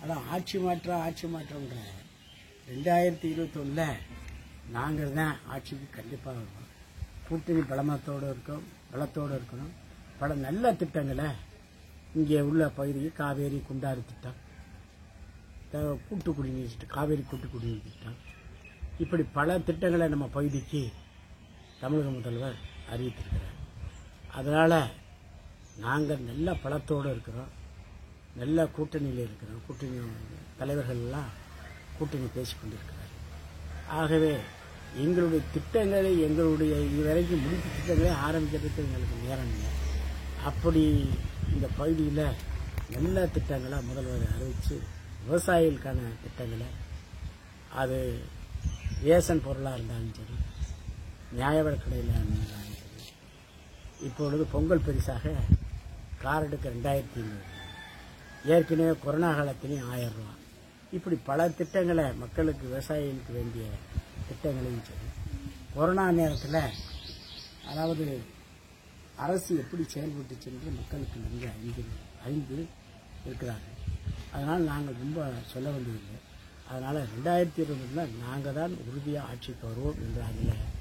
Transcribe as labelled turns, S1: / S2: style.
S1: அதான் ஆட்சி மாற்றம்ன்ற 2021 நாங்கள் தான் ஆட்சிக்கு கண்டிப்பாக வருவோம். கூட்டணி பலத்தோடு இருக்கணும். பல நல்ல திட்டங்களை இங்கே உள்ள பகுதிக்கு காவேரி குண்டாறு திட்டம், கூட்டு குடிநீர் திட்டம், காவேரி கூட்டு குடிநீர் திட்டம், இப்படி பல திட்டங்களை நம்ம பகுதிக்கு தமிழக முதல்வர் அறிவித்திருக்கிறார். அதனால் நாங்கள் நல்ல பலத்தோடு இருக்கிறோம், நல்ல கூட்டணியில் இருக்கிறோம். கூட்டணி தலைவர்கள் எல்லாம் கூட்டணி பேசிக்கொண்டிருக்கிறார். ஆகவே எங்களுடைய திட்டங்களை இதுவரைக்கும் முடித்த திட்டங்களை ஆரம்பிக்கிறதுக்கு எங்களுக்கு நேரம் இல்லை. அப்படி இந்த பகுதியில் நல்ல திட்டங்களை முதல்வர் அறிவித்து விவசாயிகளுக்கான திட்டங்களை, அது ரேஷன் பொருளாக இருந்தாலும் சரி, நியாய விலைக் கடையில் இருந்தாலும் சரி, இப்பொழுது பொங்கல் பரிசாக காரடுக்கு 2500, ஏற்கனவே கொரோனா காலத்திலையும் 1000 ரூபா, இப்படி பல திட்டங்களை மக்களுக்கு விவசாயிகளுக்கு வேண்டிய திட்டங்களையும் சரி, கொரோனா நேரத்தில் அதாவது அரசு எப்படி செயல்பட்டுச்சு என்று மக்களுக்கு நன்கு அறிந்து இருக்கிறார்கள். அதனால் நாங்கள் ரொம்ப சொல்ல வேண்டியதில்லை. அதனால் 2020 நாங்கள் தான் உறுதியாக ஆட்சிக்கு வருவோம் என்று அதில்